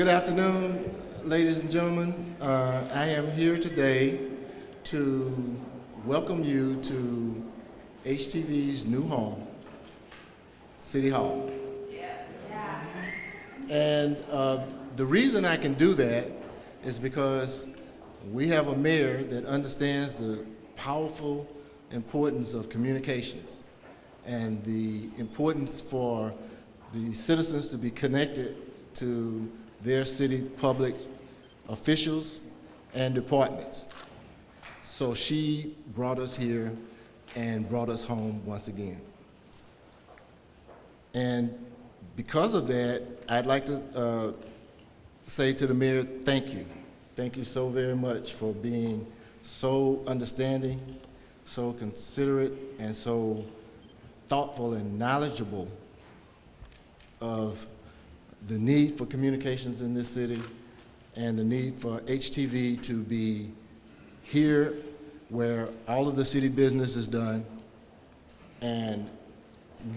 Good afternoon, ladies and gentlemen. I am here today to welcome you to HTV's new home, City Hall. And the reason I can do that is because we have a mayor that understands the powerful importance of communications and the importance for the citizens to be connected to their city public officials and departments. So she brought us here and brought us home once again. And because of that, I'd like to say to the mayor, thank you. Thank you so very much for being so understanding, so considerate, and so thoughtful and knowledgeable of the need for communications in this city and the need for HTV to be here where all of the city business is done and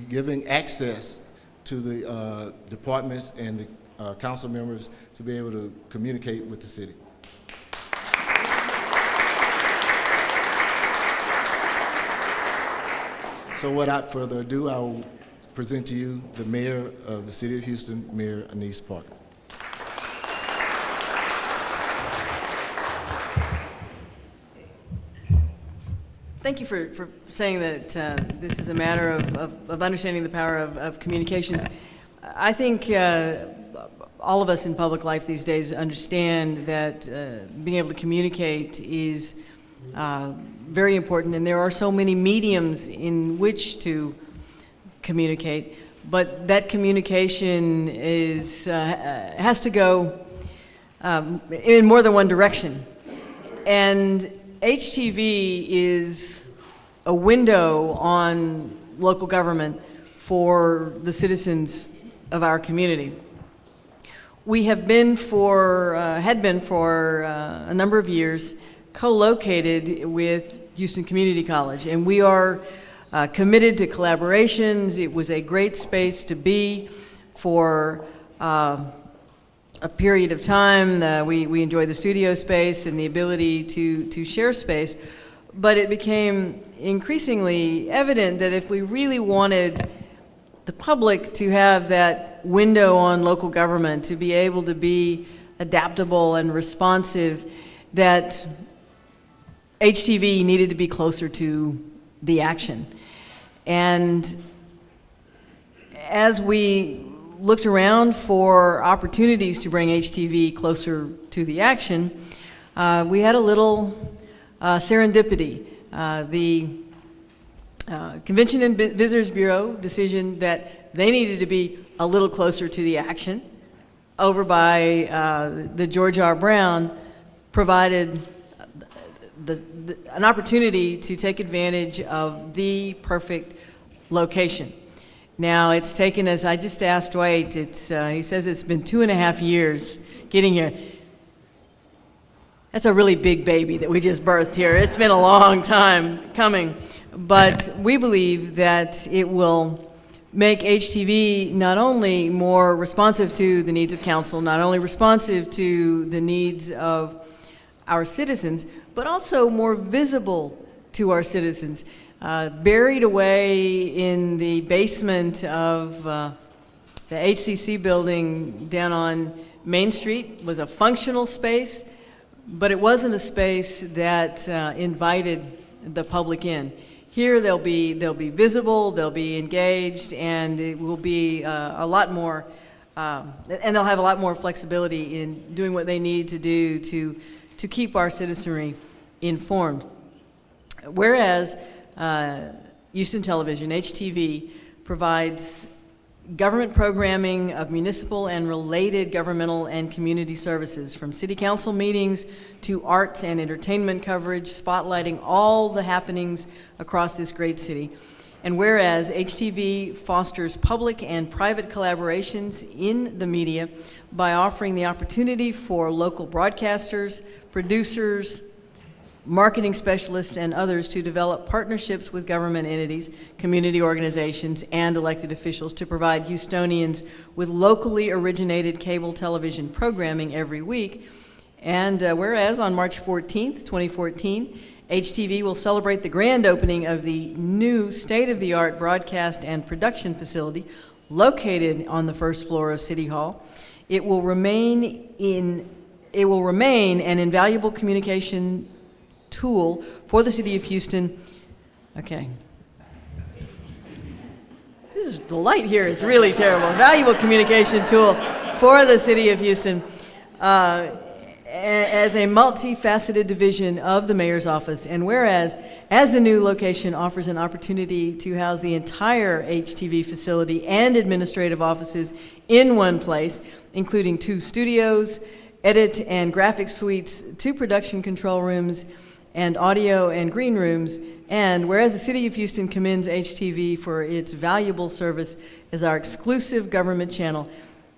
giving access to the departments and the council members to be able to communicate with the city. So without further ado, I will present to you the mayor of the city of Houston, Mayor Annise Parker. Thank you for saying that this is a matter of understanding the power of communications. I think all of us in public life these days understand that being able to communicate is very important, and there are so many mediums in which to communicate, but that communication is has to go in more than one direction. And HTV is a window on local government for the citizens of our community. We have been had been for a number of years co-located with Houston Community College, and we are committed to collaborations. It was a great space to be for a period of time. We enjoyed the studio space and the ability to share space, but it became increasingly evident that if we really wanted the public to have that window on local government, to be able to be adaptable and responsive, that HTV needed to be closer to the action. And as we looked around for opportunities to bring HTV closer to the action, we had a little serendipity. The Convention and Visitors Bureau decision that they needed to be a little closer to the action over by the George R. Brown provided an opportunity to take advantage of the perfect location. Now, it's taken us, I just asked Dwight, he says it's been 2.5 years getting here. That's a really big baby that we just birthed here. It's been a long time coming, but we believe that it will make HTV not only more responsive to the needs of council, not only responsive to the needs of our citizens, but also more visible to our citizens. Buried away in the basement of the HCC building down on Main Street was a functional space, but it wasn't a space that invited the public in. Here they'll be visible, they'll be engaged, and it will be a lot more, and they'll have a lot more flexibility in doing what they need to do to keep our citizenry informed. Whereas Houston Television, HTV, provides government programming of municipal and related governmental and community services, from city council meetings to arts and entertainment coverage, spotlighting all the happenings across this great city. And whereas HTV fosters public and private collaborations in the media by offering the opportunity for local broadcasters, producers, marketing specialists, and others to develop partnerships with government entities, community organizations, and elected officials to provide Houstonians with locally originated cable television programming every week. And whereas on March 14th, 2014, HTV will celebrate the grand opening of the new state-of-the-art broadcast and production facility located on the first floor of City Hall. It will remain an invaluable communication tool for the City of Houston. Okay. The light here is really terrible. Valuable communication tool for the City of Houston. As a multifaceted division of the mayor's office, and whereas, as the new location offers an opportunity to house the entire HTV facility and administrative offices in one place, including 2 studios, edit and graphic suites, 2 production control rooms, and audio and green rooms, and whereas the City of Houston commends HTV for its valuable service as our exclusive government channel,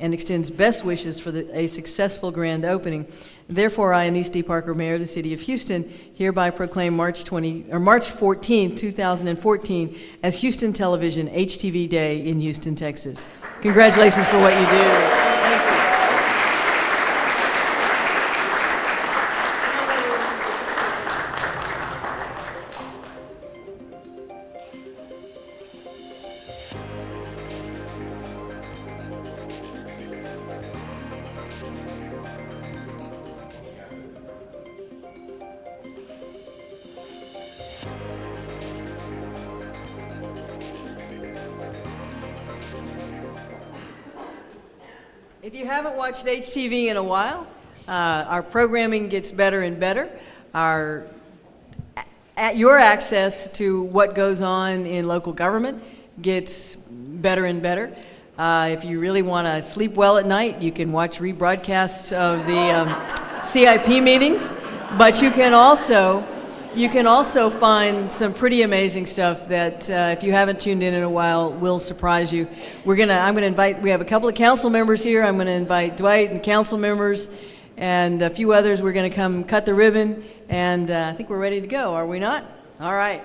and extends best wishes for a successful grand opening. Therefore, I, Annise D. Parker, Mayor of the City of Houston, hereby proclaim March 14, 2014 as Houston Television HTV Day in Houston, Texas. Congratulations for what you do. Thank you. If you haven't watched HTV in a while, our programming gets better and better. Your access to what goes on in local government gets better and better. If you really want to sleep well at night, you can watch rebroadcasts of the CIP meetings, but you can also find some pretty amazing stuff that if you haven't tuned in a while will surprise you. I'm gonna invite, we have a couple of council members here. I'm gonna invite Dwight and council members and a few others. We're gonna come cut the ribbon, and I think we're ready to go, are we not? All right.